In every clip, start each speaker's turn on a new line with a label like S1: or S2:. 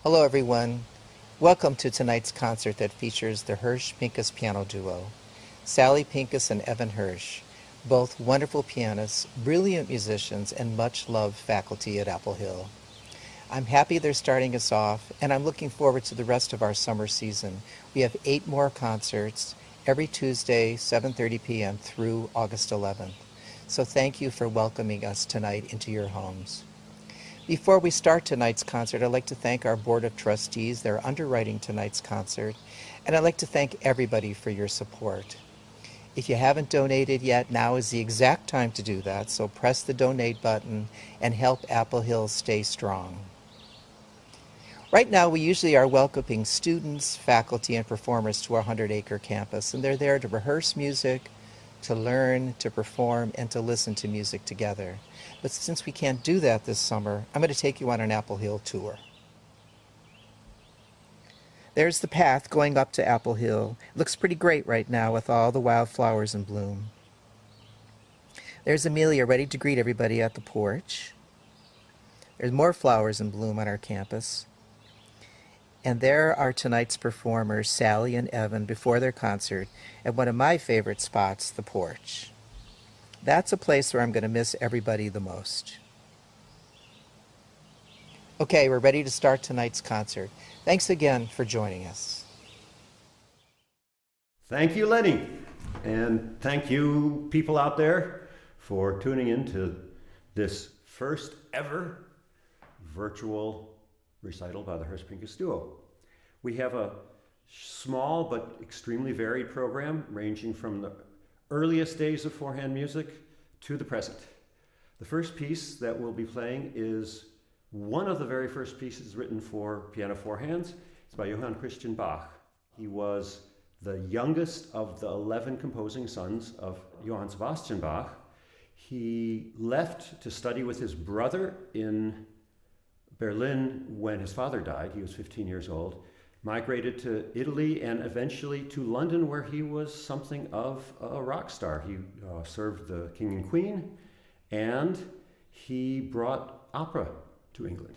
S1: Hello everyone. Welcome to tonight's concert that features the Hirsch Pinkas piano duo, Sally Pinkas and Evan Hirsch, both wonderful pianists, brilliant musicians, and much loved faculty at Apple Hill. I'm happy they're starting us off, and I'm looking forward to the rest of our summer season. We have 8 more concerts every Tuesday, 7:30 p.m. through August 11th. So thank you for welcoming us tonight into your homes. Before we start tonight's concert, I'd like to thank our Board of Trustees. They're underwriting tonight's concert. And I'd like to thank everybody for your support. If you haven't donated yet, now is the exact time to do that. So press the donate button and help Apple Hill stay strong. Right now, we usually are welcoming students, faculty, and performers to our 100-acre campus. And they're there to rehearse music, to learn, to perform, and to listen to music together. But since we can't do that this summer, I'm going to take you on an Apple Hill tour. There's the path going up to Apple Hill. It looks pretty great right now with all the wildflowers in bloom. There's Amelia ready to greet everybody at the porch. There's more flowers in bloom on our campus. And there are tonight's performers, Sally and Evan, before their concert at one of my favorite spots, the porch. That's a place where I'm going to miss everybody the most. Okay, we're ready to start tonight's concert. Thanks again for joining us.
S2: Thank you, Lenny. And thank you, people out there, for tuning in to this first ever virtual recital by the Hirsch Pinkas Duo. We have a small but extremely varied program ranging from the earliest days of four-hand music to the present. The first piece that we'll be playing is one of the very first pieces written for piano four hands. It's by Johann Christian Bach. He was the youngest of the 11 composing sons of Johann Sebastian Bach. He left to study with his brother in Berlin when his father died. He was 15 years old. Migrated to Italy and eventually to London, where he was something of a rock star. He served the king and queen, and he brought opera to England.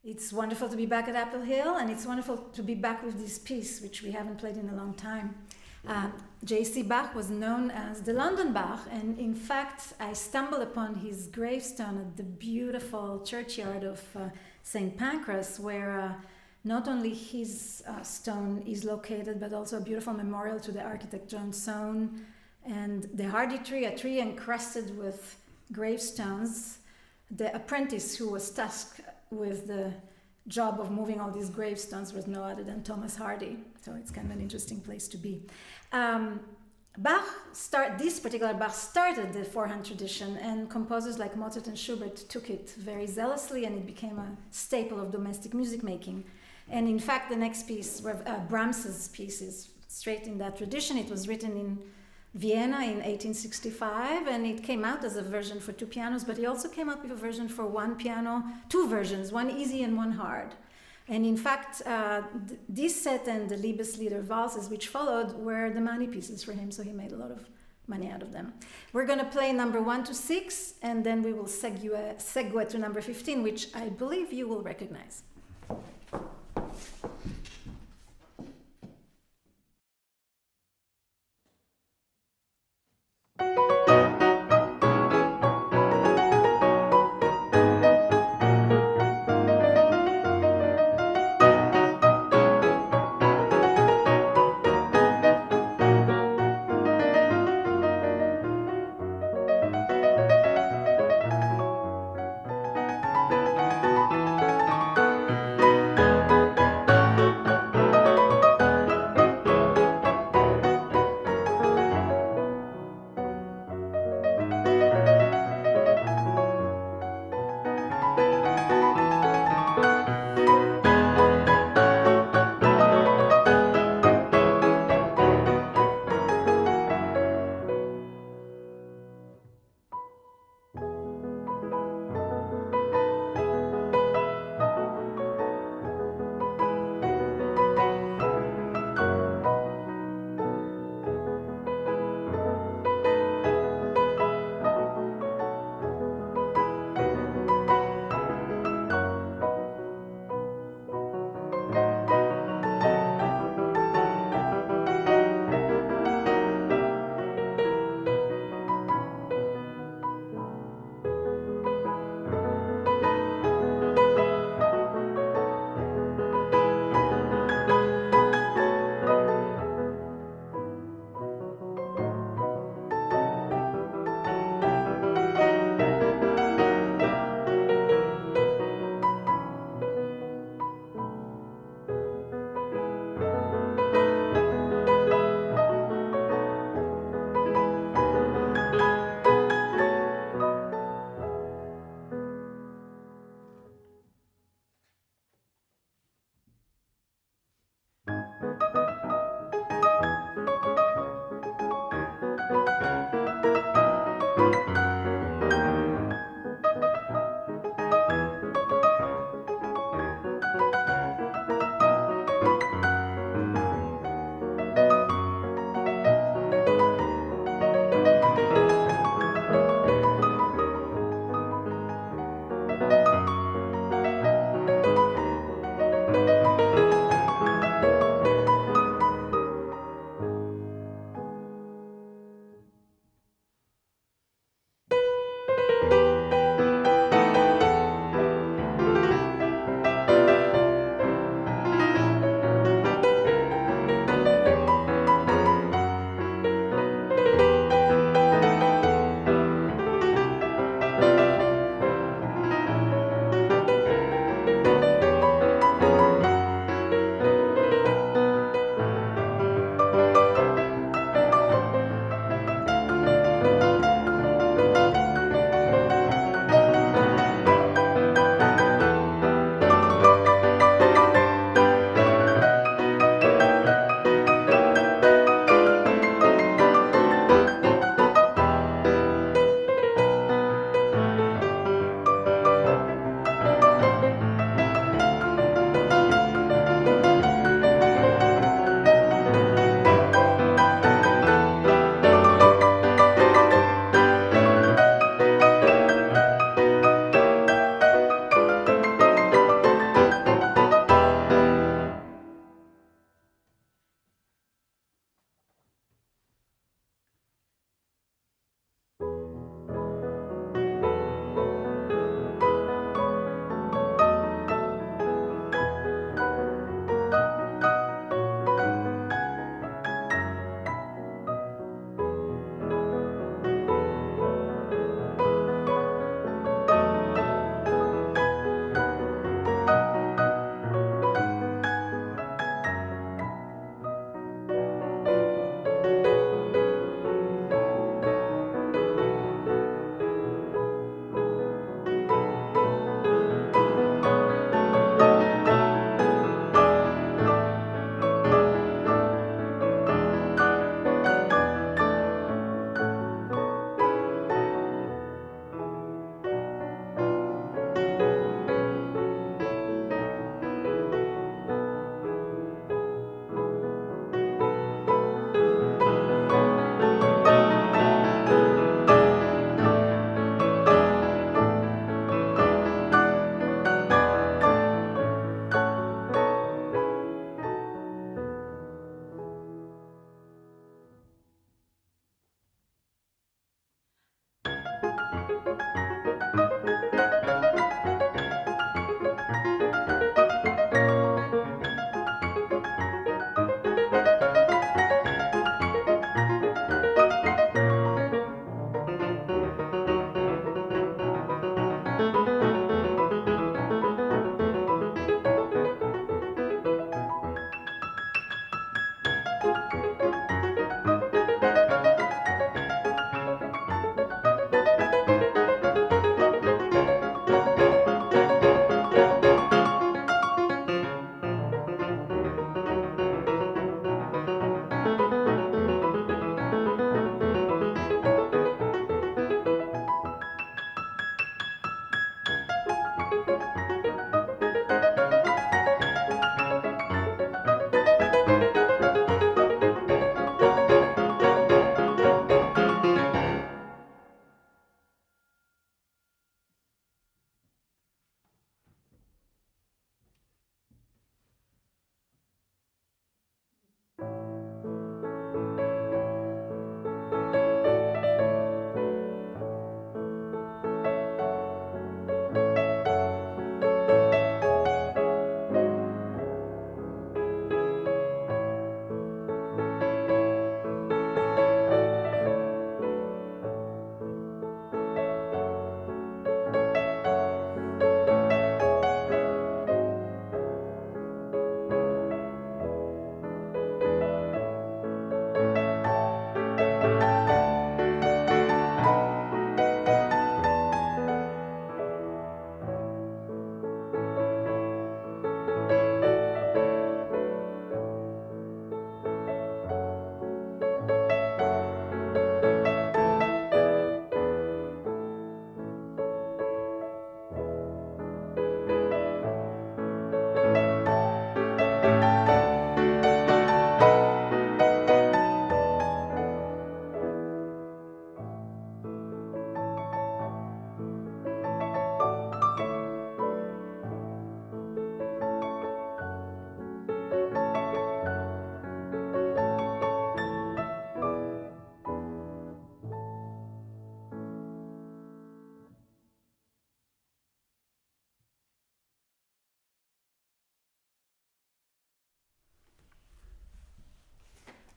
S3: It's wonderful to be back at Apple Hill, and it's wonderful to be back with this piece, which we haven't played in a long time. J.C. Bach was known as the London Bach, and in fact, I stumbled upon his gravestone at the beautiful churchyard of St. Pancras, where not only his stone is located, but also a beautiful memorial to the architect John Soane, and the hardy tree, a tree encrusted with gravestones. The apprentice who was tasked with the job of moving all these gravestones was no other than Thomas Hardy. So it's kind of an interesting place to be. This particular Bach started the four-hand tradition, and composers like Mozart and Schubert took it very zealously, and it became a staple of domestic music making. And in fact, the next piece, Brahms's piece, is straight in that tradition. It was written in Vienna in 1865, and it came out as a version for two pianos, but he also came out with a version for one piano, two versions, one easy and one hard. And in fact, this set and the Liebeslieder valses, which followed, were the money pieces for him, so he made a lot of money out of them. We're going to play number 1 to 6, and then we will segue to number 15, which I believe you will recognize.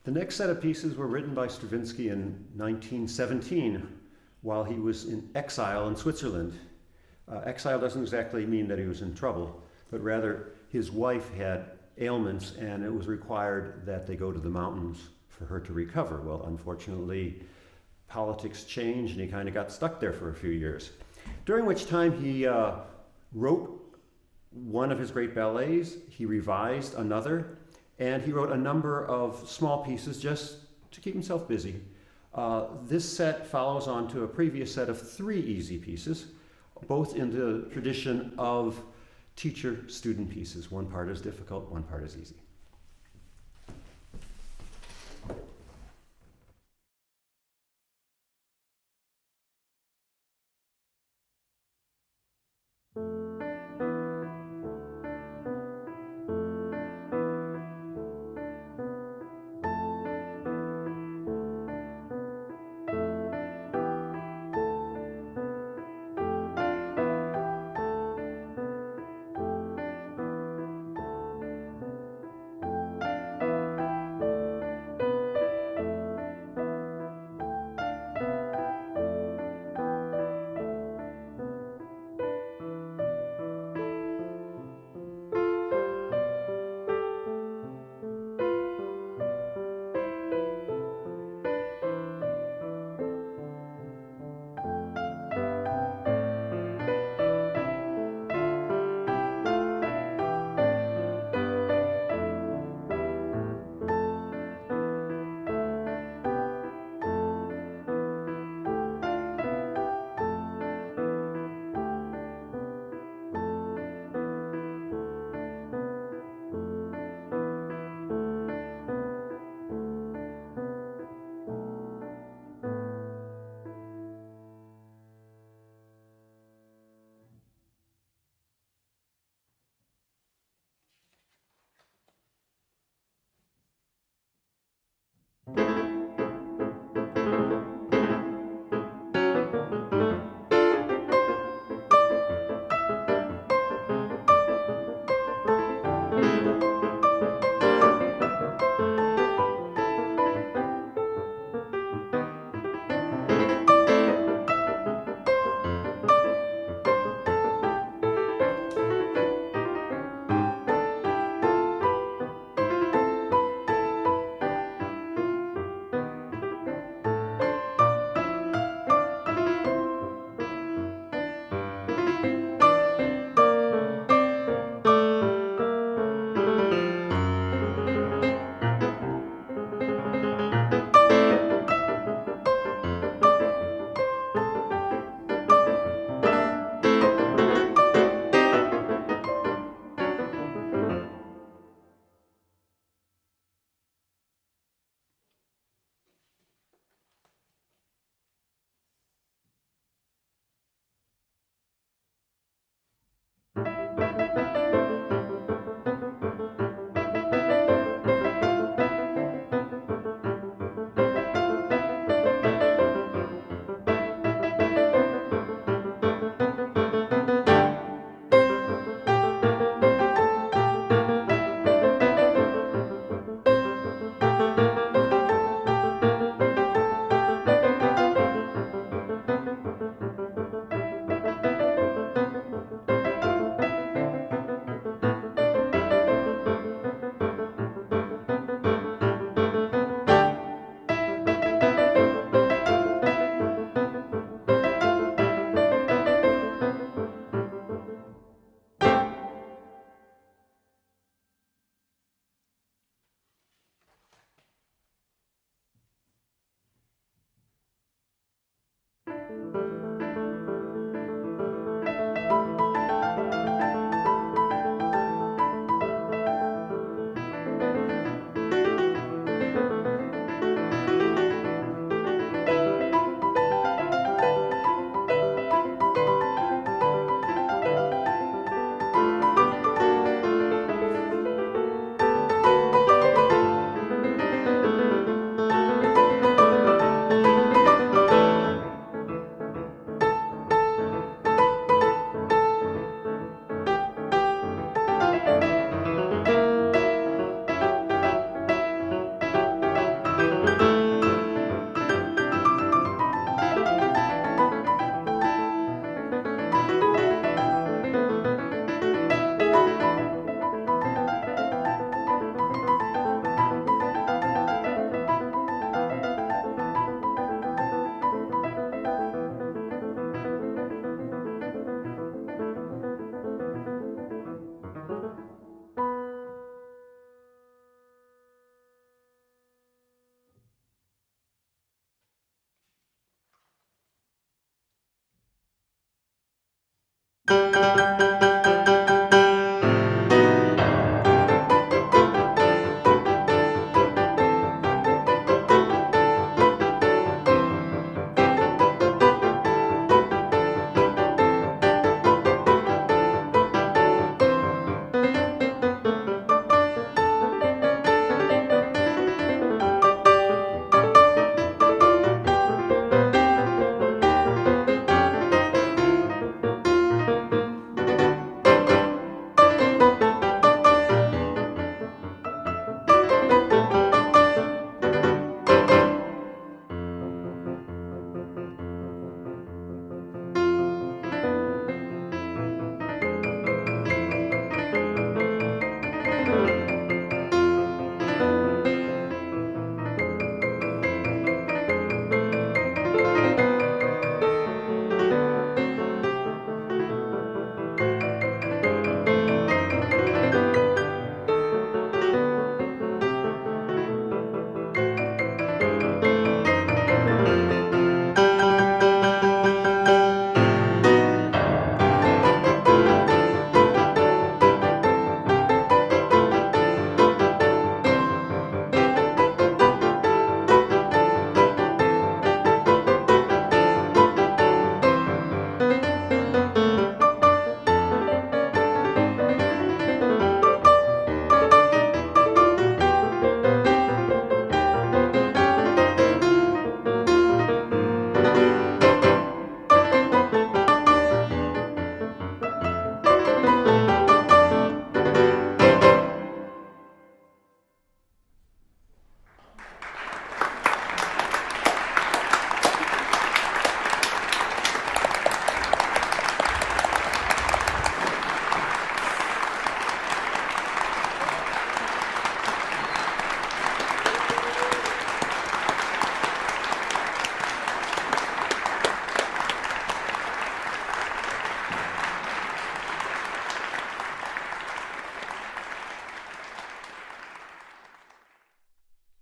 S2: The next set of pieces were written by Stravinsky in 1917 while he was in exile in Switzerland. Exile doesn't exactly mean that he was in trouble, but rather his wife had ailments and it was required that they go to the mountains for her to recover. Well, unfortunately, politics changed and he kind of got stuck there for a few years, during which time he wrote one of his great ballets, he revised another, and he wrote a number of small pieces just to keep himself busy. This set follows on to a previous set of 3 easy pieces, both in the tradition of teacher-student pieces. One part is difficult, one part is easy.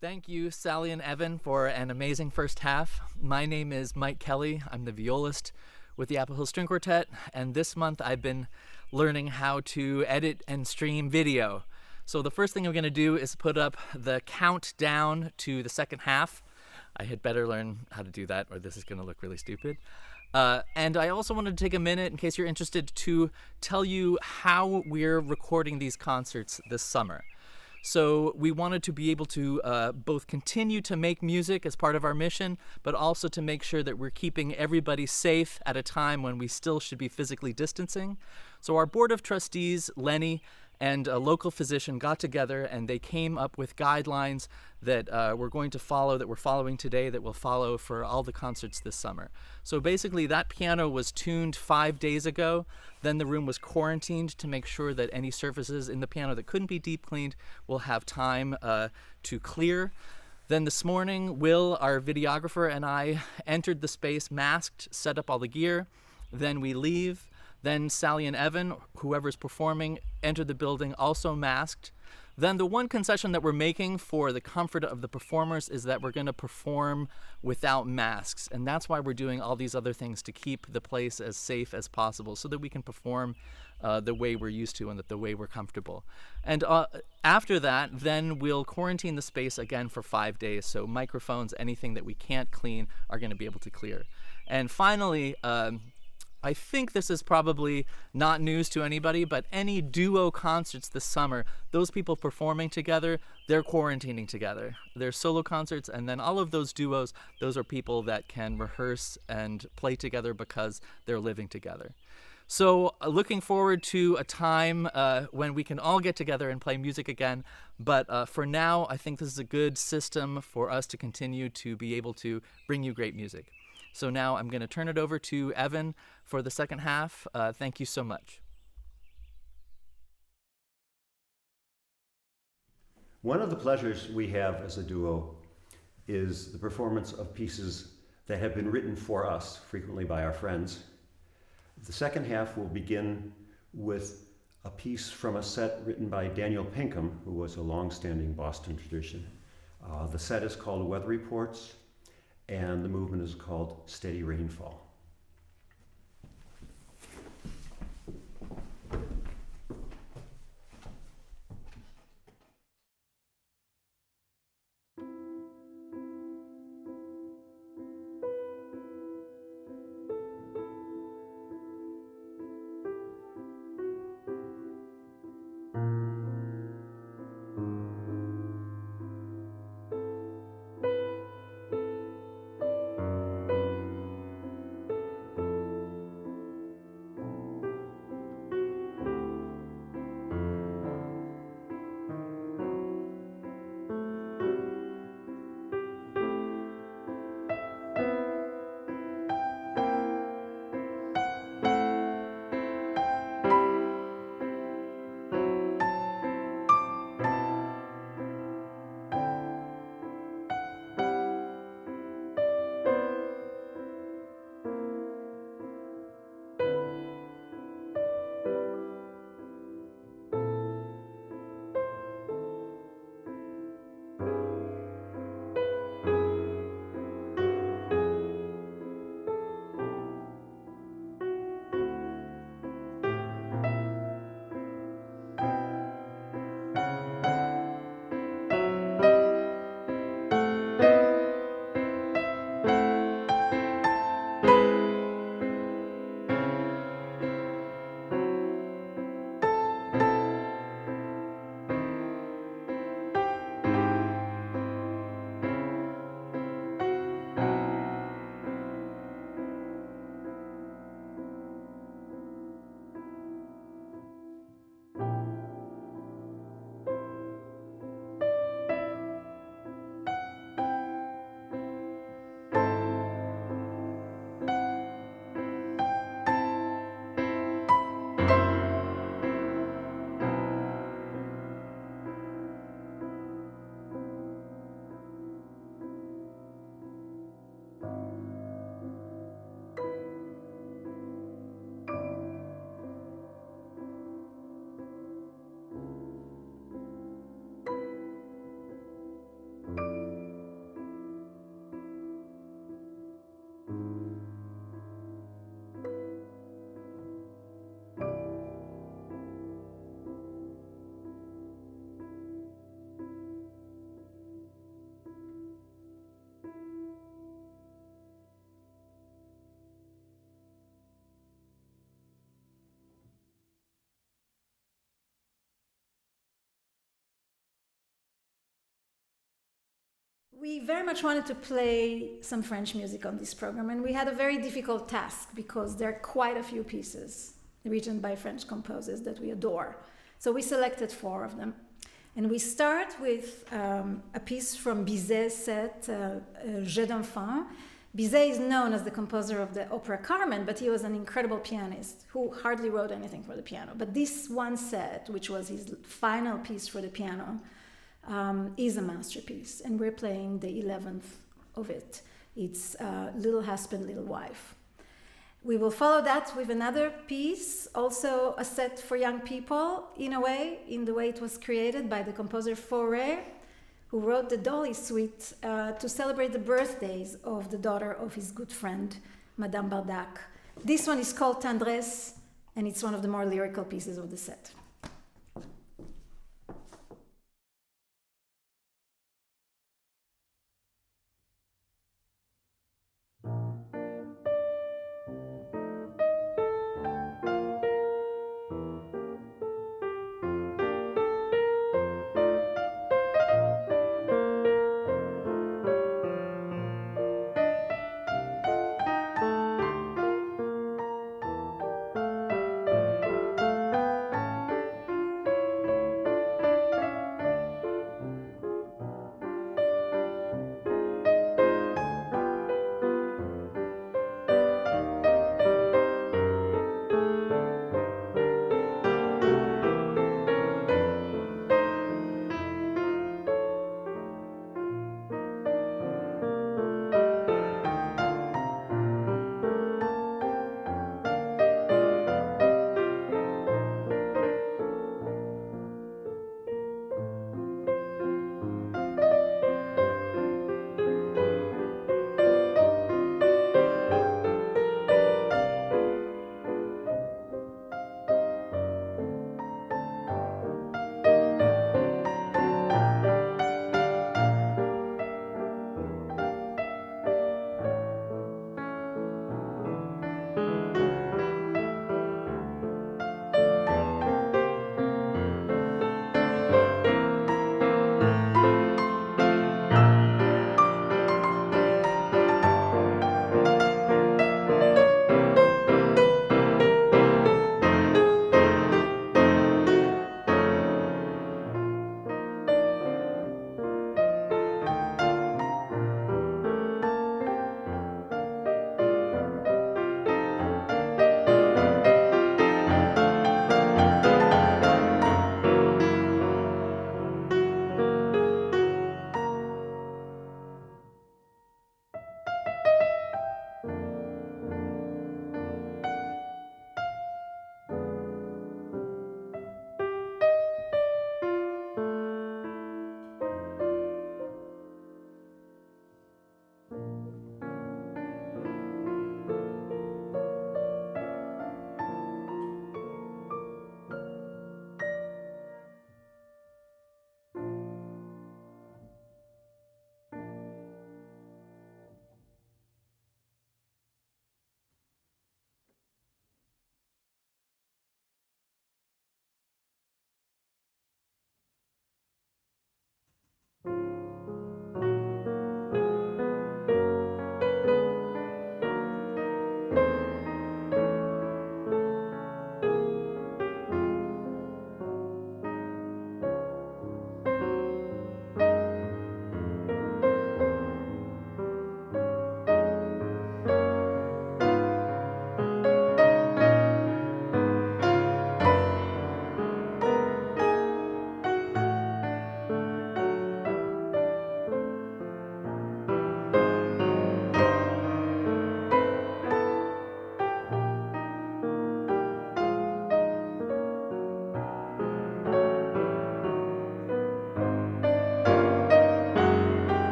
S4: Thank you, Sally and Evan, for an amazing first half. My name is Mike Kelly. I'm the violist with the Apple Hill String Quartet, and this month I've been learning how to edit and stream video. So the first thing I'm going to do is put up the countdown to the second half. I had better learn how to do that, or this is going to look really stupid. And I also wanted to take a minute, in case you're interested, to tell you how we're recording these concerts this summer. So we wanted to be able to both continue to make music as part of our mission, but also to make sure that we're keeping everybody safe at a time when we still should be physically distancing. So our board of trustees, Lenny, and a local physician got together and they came up with guidelines that we're going to follow, that we're following today, that we'll follow for all the concerts this summer. So basically that piano was tuned 5 days ago. Then the room was quarantined to make sure that any surfaces in the piano that couldn't be deep cleaned will have time to clear. Then this morning, Will, our videographer, and I entered the space masked, set up all the gear. Then we leave. Then Sally and Evan, whoever's performing, enter the building also masked. Then the one concession that we're making for the comfort of the performers is that we're going to perform without masks. And that's why we're doing all these other things to keep the place as safe as possible so that we can perform the way we're used to and the way we're comfortable. And after that, then we'll quarantine the space again for 5 days. So microphones, anything that we can't clean, are going to be able to clear. And finally, I think this is probably not news to anybody, but any duo concerts this summer, those people performing together, they're quarantining together. They're solo concerts, and then all of those duos, those are people that can rehearse and play together because they're living together. So looking forward to a time when we can all get together and play music again. But for now, I think this is a good system for us to continue to be able to bring you great music. So now I'm going to turn it over to Evan for the second half. Thank you so much.
S2: One of the pleasures we have as a duo is the performance of pieces that have been written for us, frequently by our friends. The second half will begin with a piece from a set written by Daniel Pinkham, who was a long-standing Boston tradition. The set is called Weather Reports, and the movement is called Steady Rainfall.
S3: We very much wanted to play some French music on this program, and we had a very difficult task because there are quite a few pieces written by French composers that we adore. So we selected 4 of them. And we start with a piece from Bizet's set, Jeux d'enfant. Bizet is known as the composer of the opera Carmen, but he was an incredible pianist who hardly wrote anything for the piano. But this one set, which was his final piece for the piano, is a masterpiece. And we're playing the 11th of it. It's Little Husband, Little Wife. We will follow that with another piece, also a set for young people, in a way, in the way it was created by the composer Fauré, who wrote the Dolly Suite to celebrate the birthdays of the daughter of his good friend, Madame Bardac. This one is called Tendresse, and it's one of the more lyrical pieces of the set.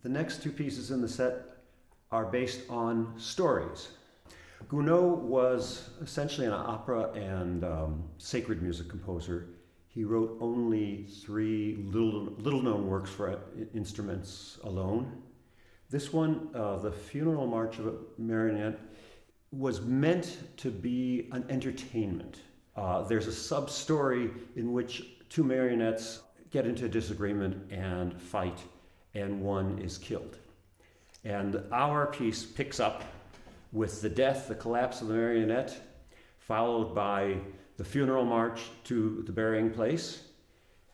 S2: The next two pieces in the set are based on stories. Gounod was essentially an opera and sacred music composer. He wrote only three little-known works for instruments alone. This one, the Funeral March of a Marionette, was meant to be an entertainment. There's a sub-story in which two marionettes get into a disagreement and fight, and one is killed. And our piece picks up with the death, the collapse of the marionette, followed by the funeral march to the burying place.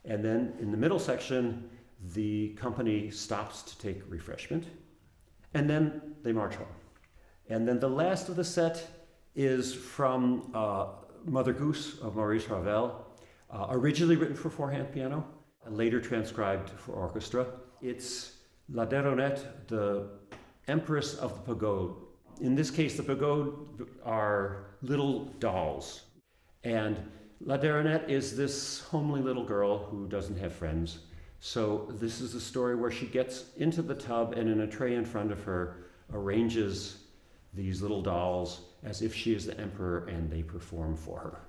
S2: And then in the middle section, the company stops to take refreshment. And then they march home. And then the last of the set is from Mother Goose of Maurice Ravel, originally written for four-hand piano, later transcribed for orchestra. It's La Daronette, the Empress of the Pagode. In this case, the pagode are little dolls. And La Daronette is this homely little girl who doesn't have friends. So this is a story where she gets into the tub and in a tray in front of her arranges these little dolls as if she is the emperor and they perform for her.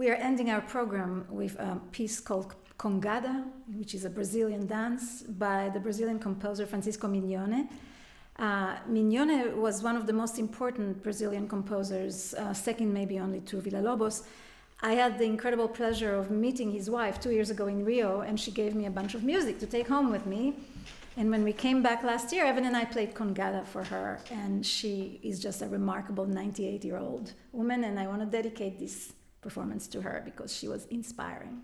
S3: we are ending our program with a piece called Congada, which is a Brazilian dance by the Brazilian composer Francisco Mignone. Mignone was one of the most important Brazilian composers, second maybe only to Villa-Lobos. I had the incredible pleasure of meeting his wife 2 years ago in Rio, and she gave me a bunch of music to take home with me. And when we came back last year, Evan and I played Congada for her, and she is just a remarkable 98-year-old woman, and I want to dedicate this performance to her because she was inspiring.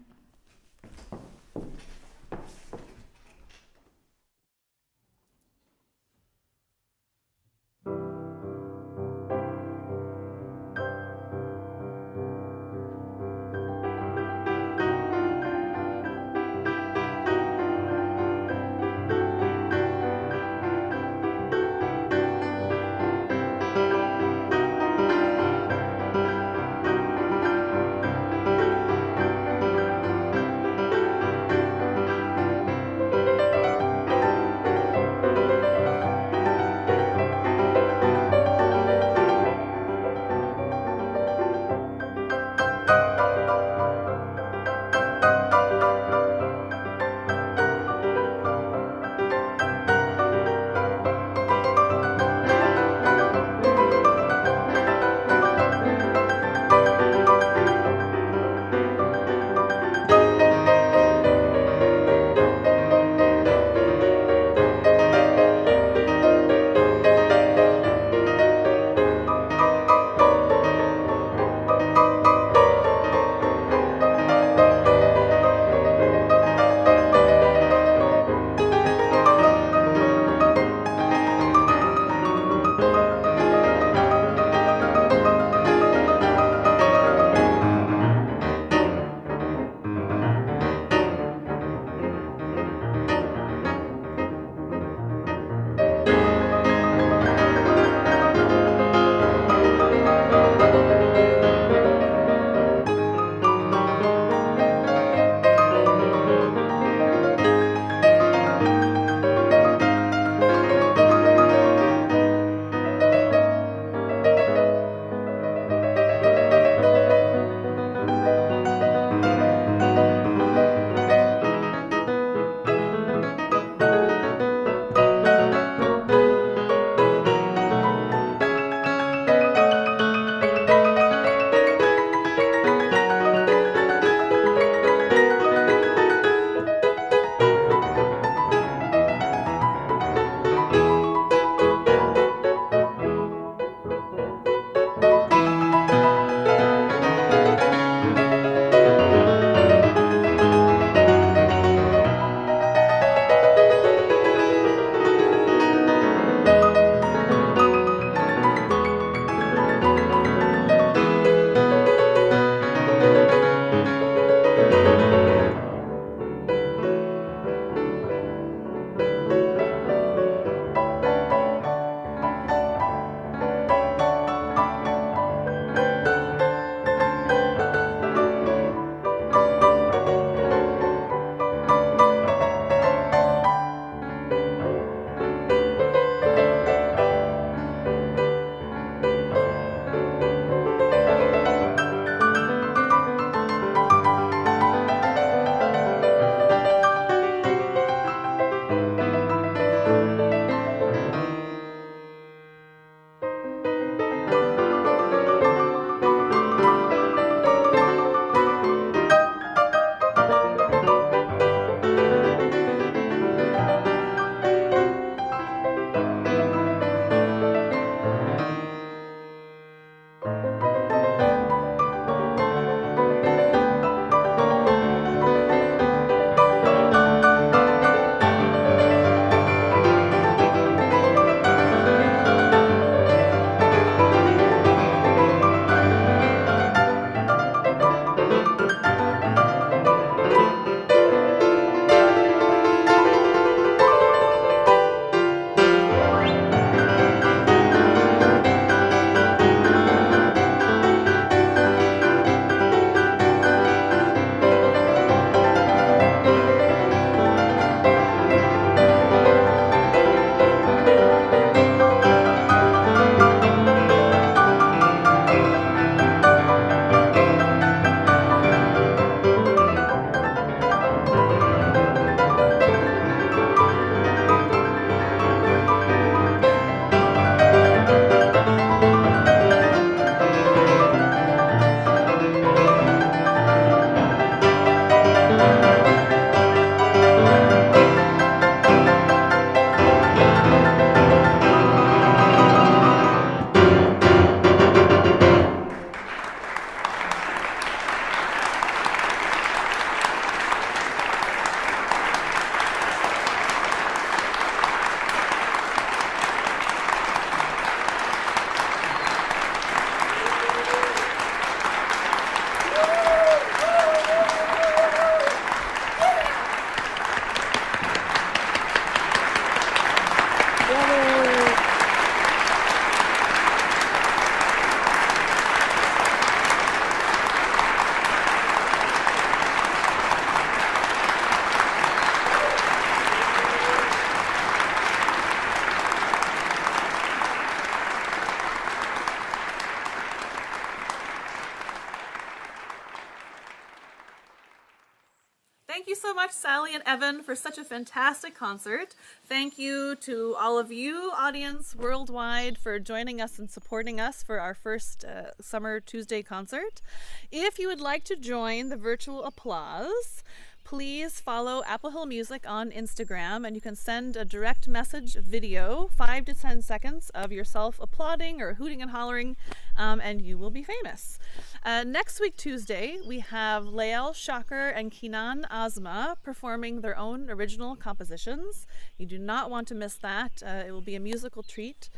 S5: Thank you so much, Sally and Evan, for such a fantastic concert. Thank you to all of you, audience worldwide, for joining us and supporting us for our first Summer Tuesday concert. If you would like to join the virtual applause, please follow Apple Hill Music on Instagram, and you can send a direct message video, 5 to 10 seconds of yourself applauding or hooting and hollering, and you will be famous. Next week, Tuesday, we have Lael Shaker and Kinan Azma performing their own original compositions. You do not want to miss that. It will be a musical treat.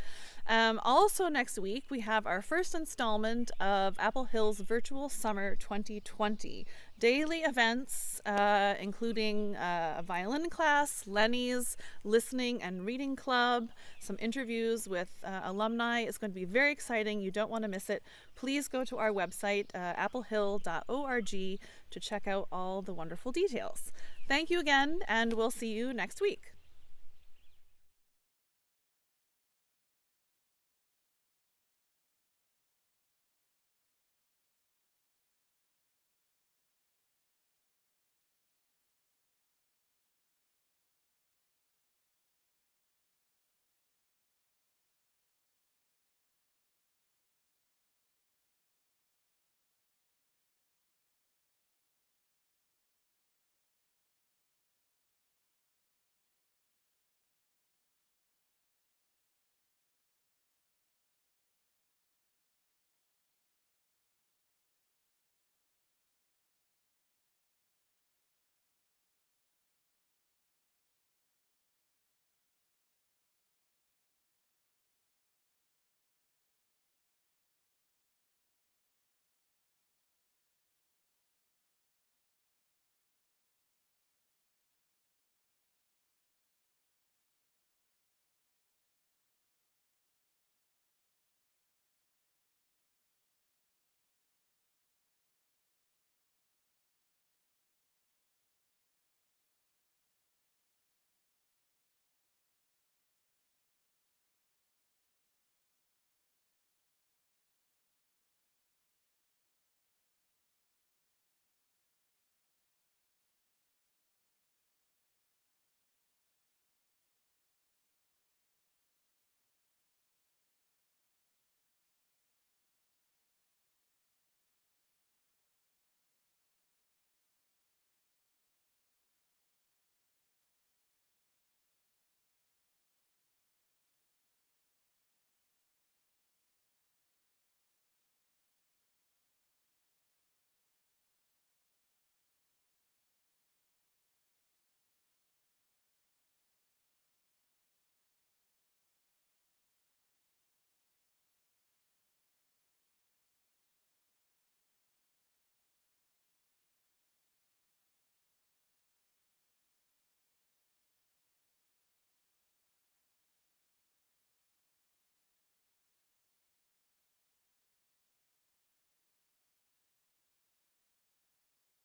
S5: Also next week, we have our first installment of Apple Hill's Virtual Summer 2020. Daily events, including a violin class, Lenny's listening and reading club, some interviews with alumni. It's going to be very exciting. You don't want to miss it. Please go to our website, applehill.org, to check out all the wonderful details. Thank you again, and we'll see you next week.